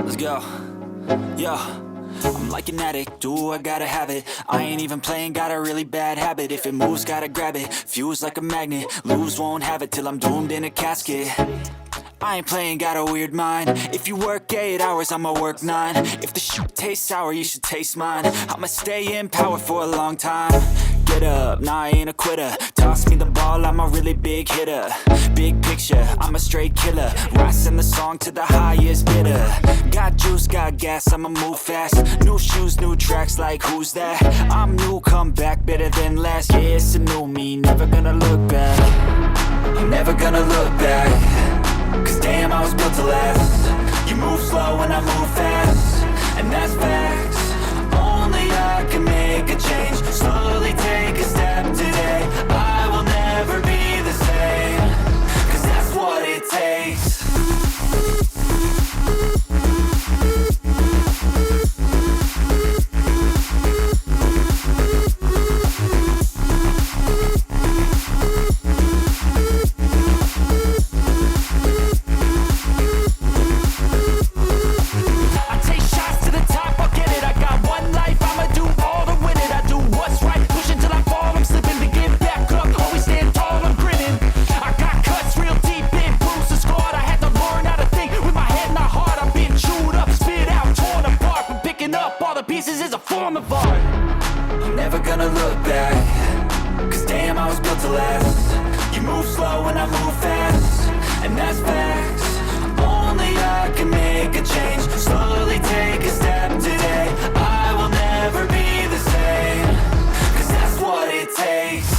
Let's go. Yo, I'm like an addict, do I gotta have it. I ain't even playing, got a really bad habit. If it moves, gotta grab it, fuse like a magnet. Lose, won't have it till I'm doomed in a casket. I ain't playing, got a weird mind. If you work 8 hours, I'ma work 9. If the shoot tastes sour, you should taste mine. I'ma stay in power for a long time. Get up, nah, I ain't a quitter. Toss me the ball, I'm a really big hitter. Big picture, I'm a straight killer. Rising the song to the highest bidder. Got juice, got gas, I'ma move fast. New shoes, new tracks, like who's that? I'm new, come back, better than last. Yeah, it's a new me, never gonna look back. I'm never gonna look back. Cause damn, I was built to last. You move slow and I move fast, and that's facts. Only I can make a change. Slowly take a step today. I will never be the same. Cause that's what it takes. Pieces is a form of art. I'm never gonna look back. Cause damn, I was built to last. You move slow and I move fast, and that's facts. Only I can make a change. Slowly take a step today. I will never be the same. Cause that's what it takes.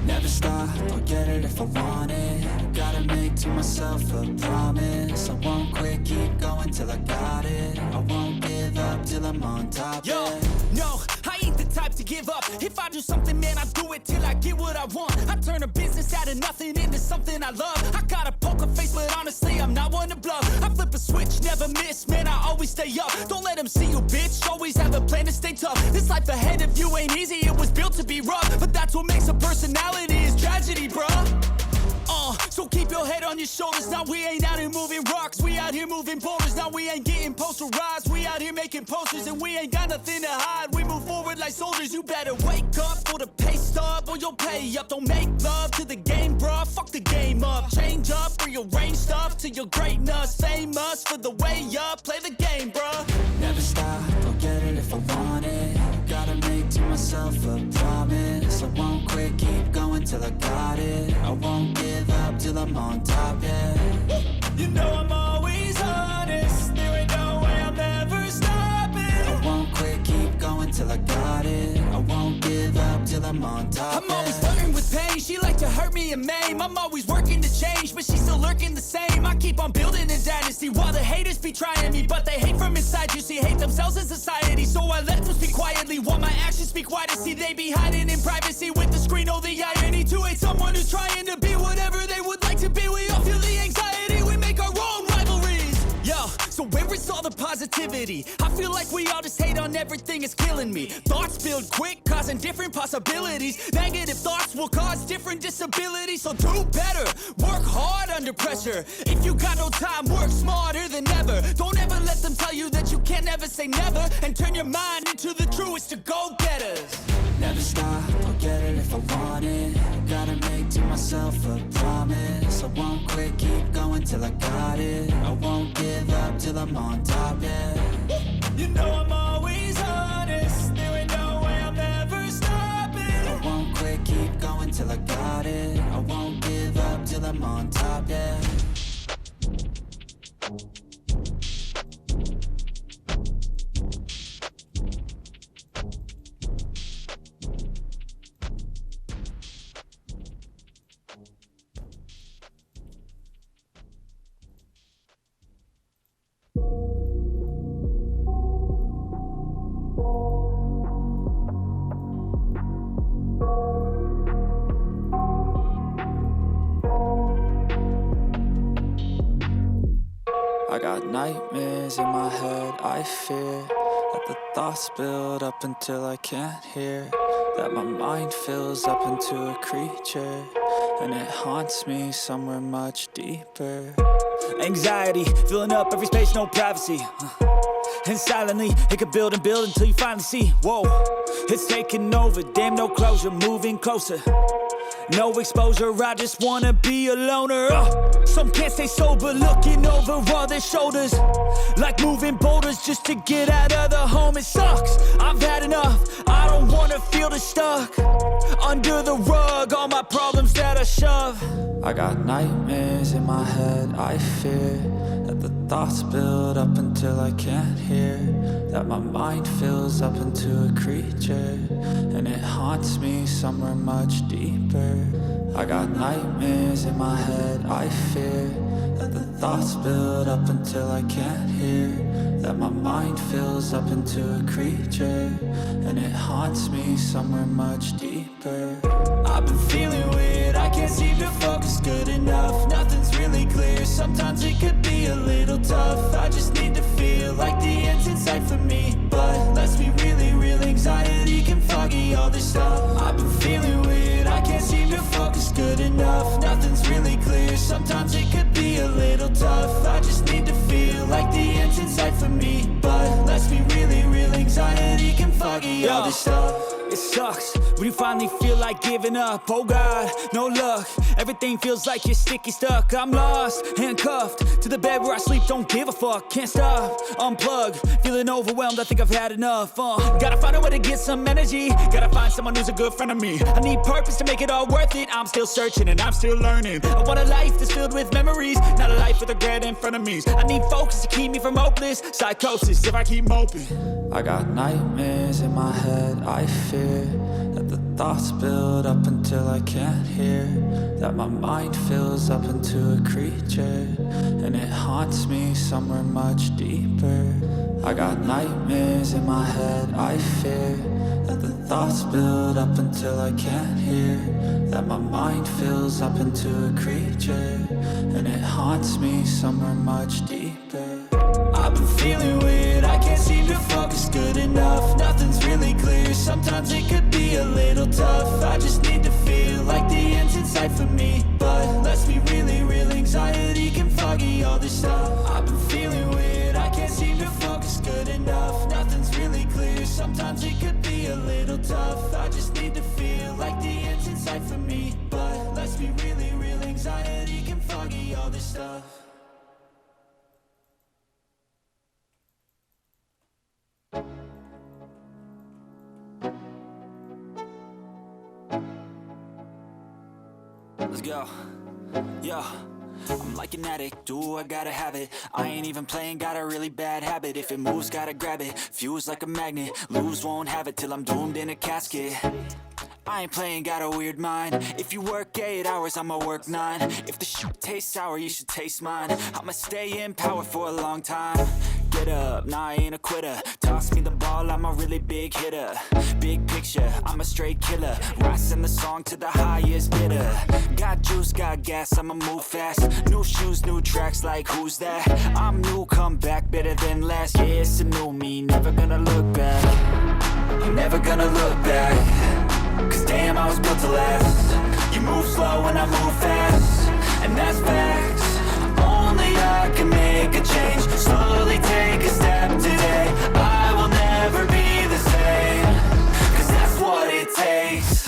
Never stop, I'll get it if I want it. Gotta make to myself a promise. I won't quit, keep going till I got it. I won't give up till I'm on top. Yo, no, I ain't the type to give up. If I do something, man, I do it till I get what I want. I turn a business out of nothing into something I love. I got a poker face, but honestly, I'm not one to bluff. I flip a switch, never miss, man, I always stay up. Don't let them see you, bitch, always have a plan to stay tough. This life ahead of you ain't easy, it was built to be rough. But that's what makes a personality, is tragedy, bruh. So keep your head on your shoulders. Now we ain't out here moving rocks, we out here moving boulders. Now we ain't getting posterized, we out here making posters. And we ain't got nothing to hide, we move forward like soldiers. You better wake up for the pay stub, or you'll pay up. Don't make love to the game, bruh, fuck the game up. Change up, rearrange stuff to your greatness. Famous for the way up, play the game, bruh. Never stop, I'll get it if I want it. Gotta make to myself a promise. I won't quit, keep going till I got it. I won't give up till I'm on top, yeah. You know I'm always honest, there ain't no way I'm ever stopping. I won't quit, keep going till I got it. I won't give up till I'm on top, I'm always flirting with pain, she like to hurt me and maim. I'm always working to change, but she's still lurking the same. I keep on building a dynasty while the haters be trying me. But they hate from inside, you see, hate themselves in society. So I let them speak quietly while my actions speak wider. See, they be hiding in privacy with the screen. Oh, the irony to hate someone who's trying to be whatever they would like to be. We all feel the anxiety, we make our own rivalries. Yo, so where is all the positivity? I feel like we all just hate on everything, it's killing me. Thoughts build quick, causing different possibilities. Negative thoughts will cause different disabilities. So do better, work hard under pressure. If you got no time, work smarter than ever. Don't ever let them tell you that you can't never say never. And turn your mind into the truest of go-getters. Never stop, I'll get it if I want it. myself a promise. I won't quit, keep going till I got it. I won't give up till I'm on top, yeah. You know I'm always honest. There ain't no way I'm ever stopping. I won't quit, keep going till I got it. I won't give up till I'm on top, yeah. I got nightmares in my head, I fear that the thoughts build up until I can't hear, that my mind fills up into a creature, and it haunts me somewhere much deeper. Anxiety, filling up every space, no privacy. And silently, it could build and build until you finally see, whoa, it's taking over, damn no closure, moving closer. No exposure, I just wanna be a loner. Some can't stay sober, looking over all their shoulders, like moving boulders just to get out of the home. It sucks, I've had enough, I don't wanna feel the stuck under the rug, all my problems that I shove. I got nightmares in my head, I fear that the thoughts build up until I can't hear, that my mind fills up into a creature, and it haunts me somewhere much deeper. I got nightmares in my head, I fear that the thoughts build up until I can't hear, that my mind fills up into a creature, and it haunts me somewhere much deeper. I've been feeling weird, I can't seem to focus good enough. Nothing's really clear, sometimes it could be a little tough. I just need to feel like the end's in sight for me, but let's be really real, anxiety can foggy all this stuff. I've been feeling weird, I can't seem to focus good enough. Nothing's really clear, sometimes it could be a little tough. I just need to feel like the end's in sight for me, but let's be really real, anxiety can foggy all this stuff. It sucks when you finally feel like giving up. Oh God, no luck. Everything feels like you're sticky stuck. I'm lost, handcuffed to the bed where I sleep. Don't give a fuck, can't stop. Unplug, feeling overwhelmed. I think I've had enough. Gotta find a way to get some energy. Gotta find someone who's a good friend of me. I need purpose to make it all worth it. I'm still searching and I'm still learning. I want a life that's filled with memories, not a life with regret and frenemies. I need focus to keep me from hopeless psychosis if I keep moping. I got nightmares in my head, I fear that the thoughts build up until I can't hear, that my mind fills up into a creature, and it haunts me somewhere much deeper. I got nightmares in my head, I fear that the thoughts build up until I can't hear, that my mind fills up into a creature, and it haunts me somewhere much deeper. I've been feeling weird, I can't seem to focus good enough. Nothing's really clear, sometimes it could be a little tough. I just need to feel like the end's in sight for me, but let's be really real, anxiety can foggy all this stuff. I've been feeling weird, I can't seem to focus good enough. Nothing's really clear, sometimes it could be a little tough. I just need to feel like the end's in sight for me, but let's be really real, anxiety can foggy all this stuff. Let's go. Yo, I'm like an addict, do I gotta have it. I ain't even playing, got a really bad habit. If it moves, gotta grab it, fuse like a magnet. Lose, won't have it till I'm doomed in a casket. I ain't playing, got a weird mind. If you work 8 hours, I'ma work 9. If the shoot tastes sour, you should taste mine. I'ma stay in power for a long time. Get up, nah, I ain't a quitter. Toss me the ball, I'm a really big hitter. Big picture, I'm a straight killer. Rising the song to the highest bidder. Got juice, got gas, I'ma move fast. New shoes, new tracks, like who's that? I'm new, come back, better than last. Yeah, it's a new me, never gonna look back. I'm never gonna look back. Cause damn, I was built to last. You move slow and I move fast, and that's facts. Only I can make a change. Slowly take a step today. I will never be the same. Cause that's what it takes.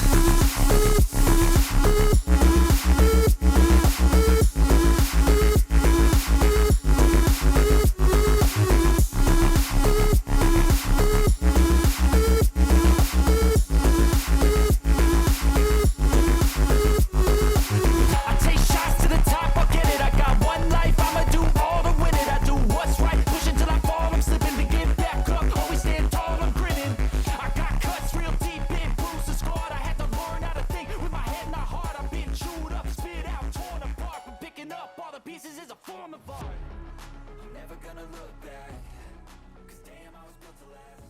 pieces is a form of art. I'm never gonna look back, 'cause damn, I was built to last.